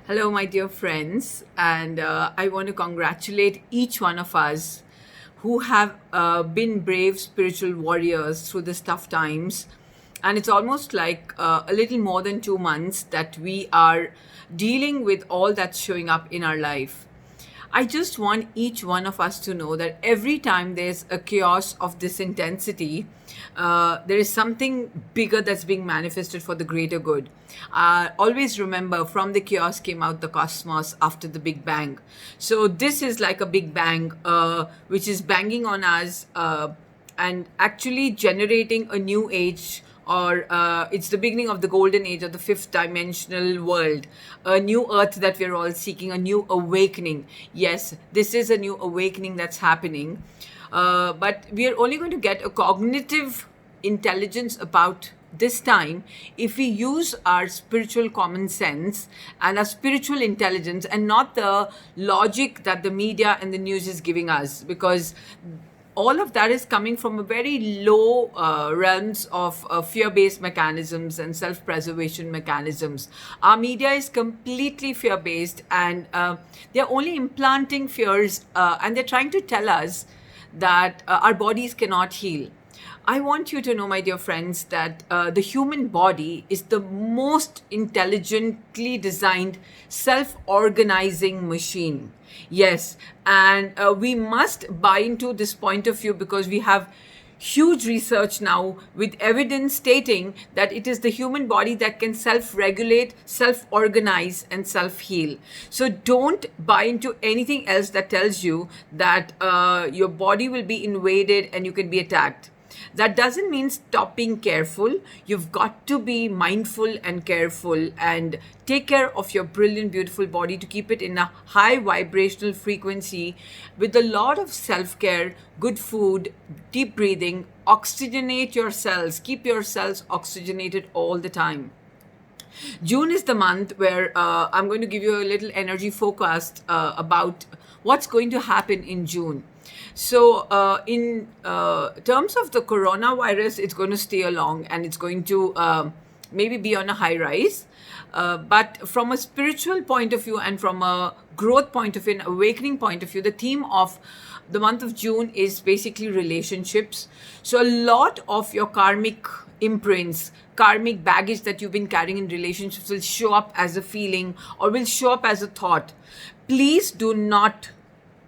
Hello, my dear friends, and I want to congratulate each one of us who have been brave spiritual warriors through this tough times. And it's almost like a little more than 2 months that we are dealing with all that's showing up in our life. I just want each one of us to know that every time there's a chaos of this intensity, there is something bigger that's being manifested for the greater good. Always remember, from the chaos came out the cosmos after the Big Bang. So this is like a Big Bang, which is banging on us and actually generating a new age, or it's the beginning of the golden age of the fifth dimensional world, a new earth that we're all seeking, a new awakening. Yes, this is a new awakening that's happening, but we are only going to get a cognitive intelligence about this time if we use our spiritual common sense and our spiritual intelligence, and not the logic that the media and the news is giving us, because all of that is coming from a very low realms of fear-based mechanisms and self-preservation mechanisms. Our media is completely fear-based, and they're only implanting fears, and they're trying to tell us that our bodies cannot heal. I want you to know, my dear friends, that the human body is the most intelligently designed, self organizing machine. Yes, and we must buy into this point of view, because we have huge research now with evidence stating that it is the human body that can self-regulate, self-organize, and self-heal. So don't buy into anything else that tells you that your body will be invaded and you can be attacked. That doesn't mean stop being careful. You've got to be mindful and careful and take care of your brilliant, beautiful body to keep it in a high vibrational frequency with a lot of self-care, good food, deep breathing. Oxygenate your cells. Keep your cells oxygenated all the time. June is the month where I'm going to give you a little energy forecast about what's going to happen in June. So, in terms of the coronavirus, it's going to stay along, and it's going to maybe be on a high rise. But from a spiritual point of view and from a growth point of view, an awakening point of view, the theme of the month of June is basically relationships. So, a lot of your karmic imprints, karmic baggage that you've been carrying in relationships will show up as a feeling or will show up as a thought. Please do not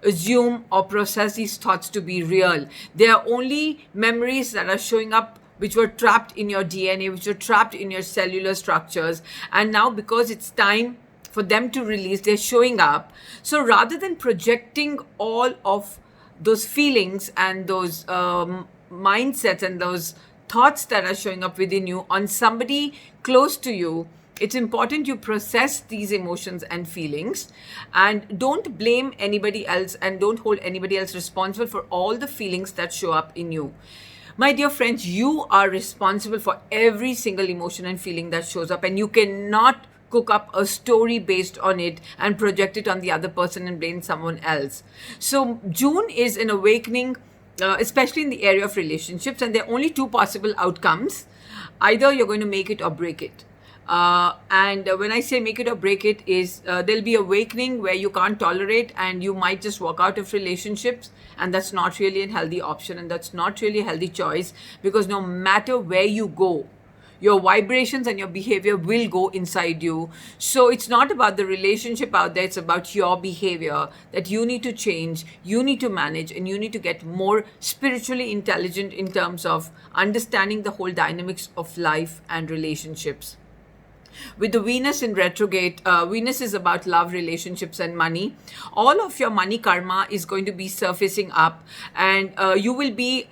assume or process these thoughts to be real. They are only memories that are showing up, which were trapped in your DNA, which were trapped in your cellular structures. And now, because it's time for them to release, they're showing up. So rather than projecting all of those feelings and those mindsets and those thoughts that are showing up within you on somebody close to you, it's important you process these emotions and feelings, and don't blame anybody else and don't hold anybody else responsible for all the feelings that show up in you. My dear friends, you are responsible for every single emotion and feeling that shows up, and you cannot cook up a story based on it and project it on the other person and blame someone else. So June is an awakening, especially in the area of relationships, and there are only two possible outcomes. Either you're going to make it or break it. And when I say make it or break it, is there'll be awakening where you can't tolerate and you might just walk out of relationships, and that's not really a healthy option, and that's not really a healthy choice, because no matter where you go, your vibrations and your behavior will go inside you. So it's not about the relationship out there, it's about your behavior that you need to change, you need to manage, and you need to get more spiritually intelligent in terms of understanding the whole dynamics of life and relationships. With the Venus in retrograde, Venus is about love, relationships, and money. All of your money karma is going to be surfacing up, and you will be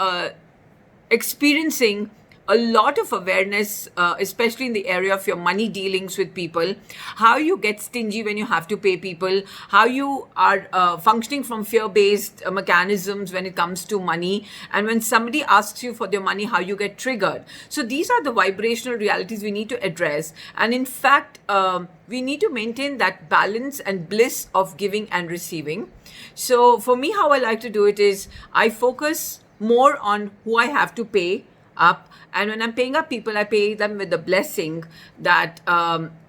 experiencing a lot of awareness, especially in the area of your money dealings with people, how you get stingy when you have to pay people, how you are functioning from fear-based mechanisms when it comes to money, and when somebody asks you for their money, how you get triggered. So these are the vibrational realities we need to address, and in fact, we need to maintain that balance and bliss of giving and receiving. So for me, how I like to do it is I focus more on who I have to pay up, and when I'm paying up people, I pay them with the blessing that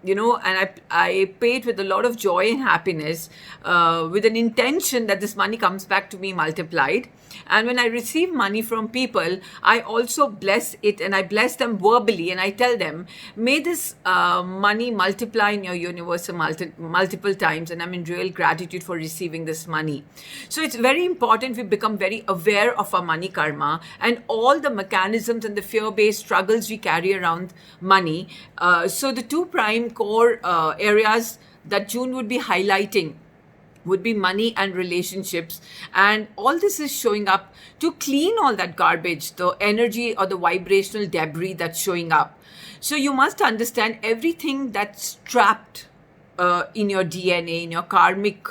and I pay it with a lot of joy and happiness, with an intention that this money comes back to me multiplied. And when I receive money from people, I also bless it, and I bless them verbally, and I tell them, may this money multiply in your universe multiple times, and I'm in real gratitude for receiving this money. So it's very important we become very aware of our money karma and all the mechanisms and the fear-based struggles we carry around money. So the two prime core areas that June would be highlighting would be money and relationships. And all this is showing up to clean all that garbage, the energy or the vibrational debris that's showing up. So you must understand everything that's trapped in your DNA, in your karmic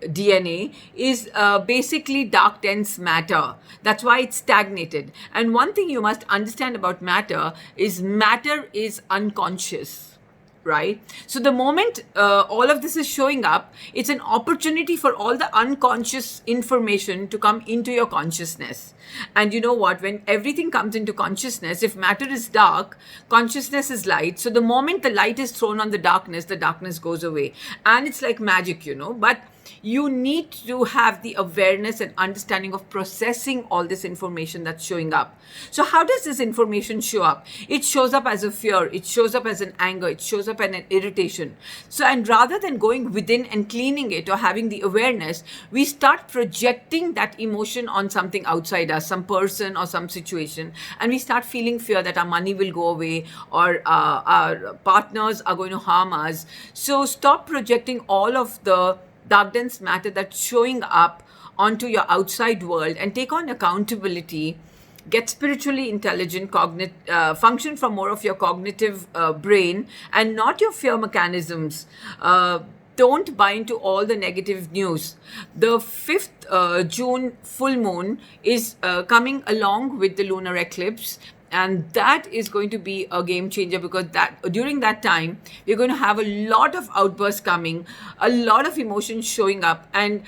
DNA, is basically dark, dense matter. That's why it's stagnated. And one thing you must understand about matter is unconscious. Right? So the moment all of this is showing up, it's an opportunity for all the unconscious information to come into your consciousness. And you know what? When everything comes into consciousness, if matter is dark, consciousness is light. So the moment the light is thrown on the darkness goes away. And it's like magic, But you need to have the awareness and understanding of processing all this information that's showing up. So how does this information show up? It shows up as a fear. It shows up as an anger. It shows up as an irritation. So, and rather than going within and cleaning it or having the awareness, we start projecting that emotion on something outside us, some person or some situation. And we start feeling fear that our money will go away or our partners are going to harm us. So stop projecting all of the dark dense matter that's showing up onto your outside world and take on accountability. Get spiritually intelligent, function from more of your cognitive brain and not your fear mechanisms. Don't buy into all the negative news. The 5th June full moon is coming along with the lunar eclipse. And that is going to be a game changer, because during that time, we're going to have a lot of outbursts coming, a lot of emotions showing up. And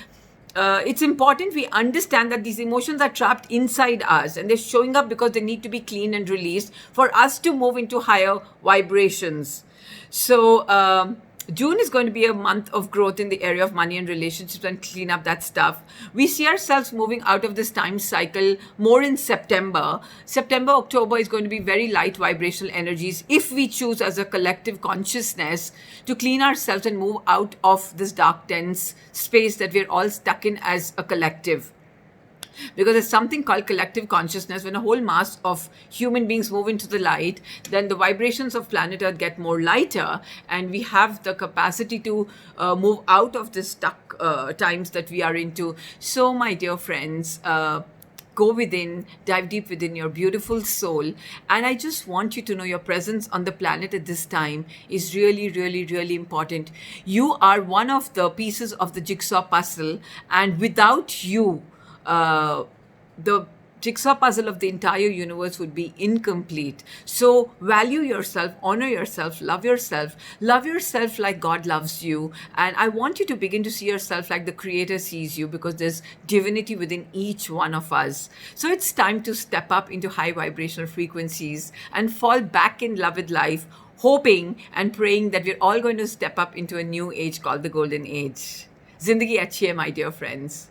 it's important we understand that these emotions are trapped inside us and they're showing up because they need to be cleaned and released for us to move into higher vibrations. So June is going to be a month of growth in the area of money and relationships and clean up that stuff. We see ourselves moving out of this time cycle more in September. September, October is going to be very light vibrational energies if we choose as a collective consciousness to clean ourselves and move out of this dark, dense space that we're all stuck in as a collective. Because there's something called collective consciousness. When a whole mass of human beings move into the light, then the vibrations of planet Earth get more lighter, and we have the capacity to move out of the stuck times that we are into. So, my dear friends, go within, dive deep within your beautiful soul. And I just want you to know your presence on the planet at this time is really, really, really important. You are one of the pieces of the jigsaw puzzle, and without you, the jigsaw puzzle of the entire universe would be incomplete. So value yourself, honor yourself, love yourself like God loves you. And I want you to begin to see yourself like the Creator sees you, because there's divinity within each one of us. So it's time to step up into high vibrational frequencies and fall back in love with life, hoping and praying that we're all going to step up into a new age called the Golden Age. Zindagi achhi hai, my dear friends.